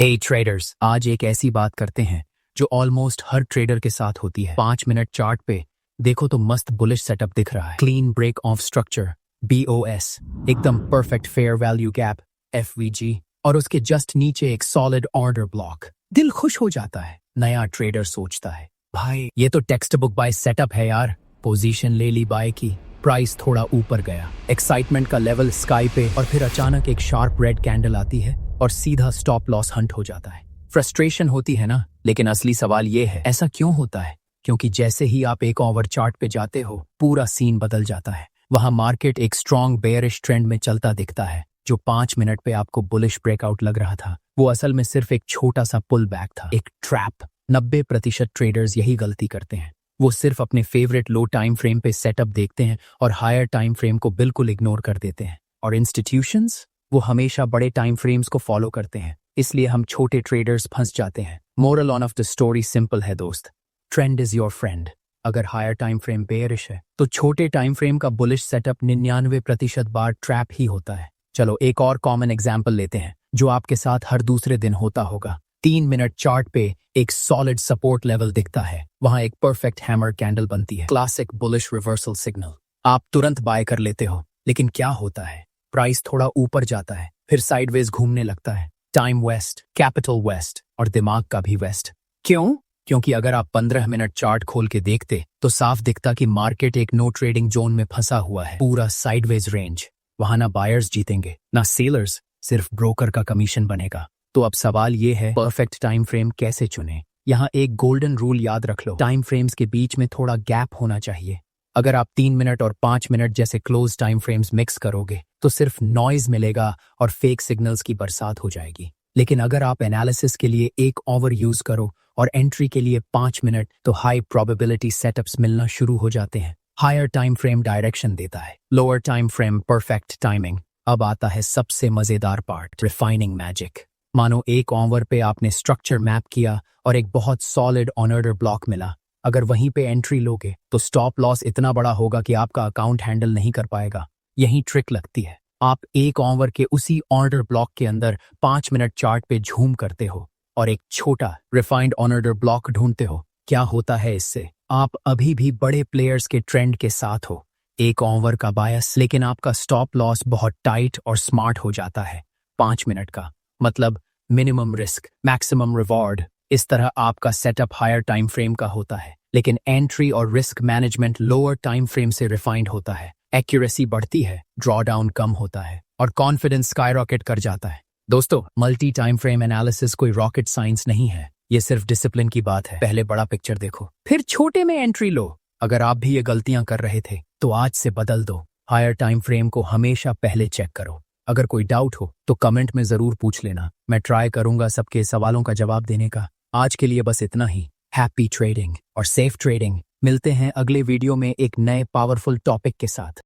हे traders, आज एक ऐसी बात करते हैं जो ऑलमोस्ट हर ट्रेडर के साथ होती है। 5 मिनट चार्ट पे देखो तो मस्त बुलिश सेटअप दिख रहा है। Clean break of structure BOS, एकदम perfect fair value gap FVG, और उसके जस्ट नीचे एक सॉलिड ऑर्डर ब्लॉक। दिल खुश हो जाता है। नया ट्रेडर सोचता है, भाई ये तो टेक्स्ट बुक बाय सेटअप है यार। पोजीशन ले ली बाय की, प्राइस थोड़ा ऊपर गया, एक्साइटमेंट का लेवल स्काई पे, और फिर अचानक एक शार्प रेड कैंडल आती है और सीधा स्टॉप लॉस हंट हो जाता है। फ्रस्ट्रेशन होती है ना, लेकिन असली सवाल ये है, ऐसा क्यों होता है? क्योंकि जैसे ही आप एक ओवर चार्ट पे जाते हो, पूरा सीन बदल जाता है। वहां मार्केट एक स्ट्रॉन्ग बेयरिश ट्रेंड में चलता दिखता है। जो 5 मिनट पे आपको बुलिश ब्रेकआउट लग रहा था, वो असल में सिर्फ एक छोटा सा पुल बैक था, एक ट्रैप। 90% ट्रेडर्स यही गलती करते हैं। वो सिर्फ अपने फेवरेट लो टाइम फ्रेम पे सेटअप देखते हैं और हायर टाइम फ्रेम को बिल्कुल इग्नोर कर देते हैं। और इंस्टीट्यूशंस, वो हमेशा बड़े टाइम फ्रेम्स को फॉलो करते हैं, इसलिए हम छोटे ट्रेडर्स फंस जाते हैं। Moral of the story simple है दोस्त, ट्रेंड इज योर फ्रेंड। अगर हायर टाइम फ्रेम बेयरिश है तो छोटे टाइम फ्रेम का बुलिश सेटअप 99% बार ट्रैप ही होता है। चलो एक और कॉमन एग्जाम्पल लेते हैं जो आपके साथ हर दूसरे दिन होता होगा। 3 मिनट चार्ट पे एक सॉलिड सपोर्ट लेवल दिखता है, वहां एक परफेक्ट हैमर कैंडल बनती है, क्लासिक बुलिश रिवर्सल सिग्नल। आप तुरंत बाय कर लेते हो, लेकिन क्या होता है? प्राइस थोड़ा ऊपर जाता है, फिर साइडवेज घूमने लगता है। टाइम वेस्ट, कैपिटल वेस्ट, और दिमाग का भी वेस्ट। क्यों? क्योंकि अगर आप 15 मिनट चार्ट खोल के देखते तो साफ दिखता कि मार्केट एक नो ट्रेडिंग जोन में फंसा हुआ है, पूरा साइडवेज रेंज। वहां ना बायर्स जीतेंगे ना सेलर्स, सिर्फ ब्रोकर का कमीशन बनेगा। तो अब सवाल ये है, परफेक्ट टाइम फ्रेम कैसे चुने? यहाँ एक गोल्डन रूल याद रख लो, टाइम फ्रेम्स के बीच में थोड़ा गैप होना चाहिए। अगर आप 3 मिनट और 5 मिनट जैसे क्लोज टाइम फ्रेम्स मिक्स करोगे तो सिर्फ नॉइज मिलेगा और फेक सिग्नल्स की बरसात हो जाएगी। लेकिन अगर आप एनालिसिस के लिए एक ओवर यूज करो और एंट्री के लिए 5 मिनट, तो हाई प्रोबेबिलिटी सेटअप्स मिलना शुरू हो जाते हैं। हायर टाइम फ्रेम डायरेक्शन देता है, lower time frame perfect timing. अब आता है सबसे मजेदार पार्ट, रिफाइनिंग मैजिक। मानो एक ओवर पे आपने स्ट्रक्चर मैप किया और एक बहुत सॉलिड ऑर्डर ब्लॉक मिला। अगर वहीं पे एंट्री लोगे तो स्टॉप लॉस इतना बड़ा होगा कि आपका अकाउंट हैंडल नहीं कर पाएगा। यही ट्रिक लगती है। आप एक ओवर के उसी ऑर्डर ब्लॉक के अंदर 5 मिनट चार्ट पे झूम करते हो और एक छोटा रिफाइंड ऑर्डर ब्लॉक ढूंढते हो। क्या होता है इससे? आप अभी भी बड़े प्लेयर्स के ट्रेंड के साथ हो, एक ओवर का बायस, लेकिन आपका स्टॉप लॉस बहुत टाइट और स्मार्ट हो जाता है। 5 मिनट का मतलब मिनिमम रिस्क मैक्सिमम रिवॉर्ड। इस तरह आपका सेटअप हायर टाइम फ्रेम का होता है, लेकिन एंट्री और risk management lower time frame से रिफाइंड होता है। एक्यूरेसी बढ़ती है, ड्रॉडाउन कम होता है, और कॉन्फिडेंस स्काईरॉकेट कर जाता है। दोस्तों, मल्टी टाइम फ्रेम एनालिसिस कोई रॉकेट साइंस नहीं है, ये सिर्फ डिसिप्लिन की बात है। पहले बड़ा पिक्चर देखो, फिर छोटे में एंट्री लो। अगर आप भी ये गलतियां कर रहे थे तो आज से बदल दो। हायर टाइम फ्रेम को हमेशा पहले चेक करो। अगर कोई डाउट हो तो कमेंट में जरूर पूछ लेना, मैं ट्राई करूंगा सबके सवालों का जवाब देने का। आज के लिए बस इतना ही। हैप्पी ट्रेडिंग और सेफ ट्रेडिंग। मिलते हैं अगले वीडियो में एक नए पावरफुल टॉपिक के साथ।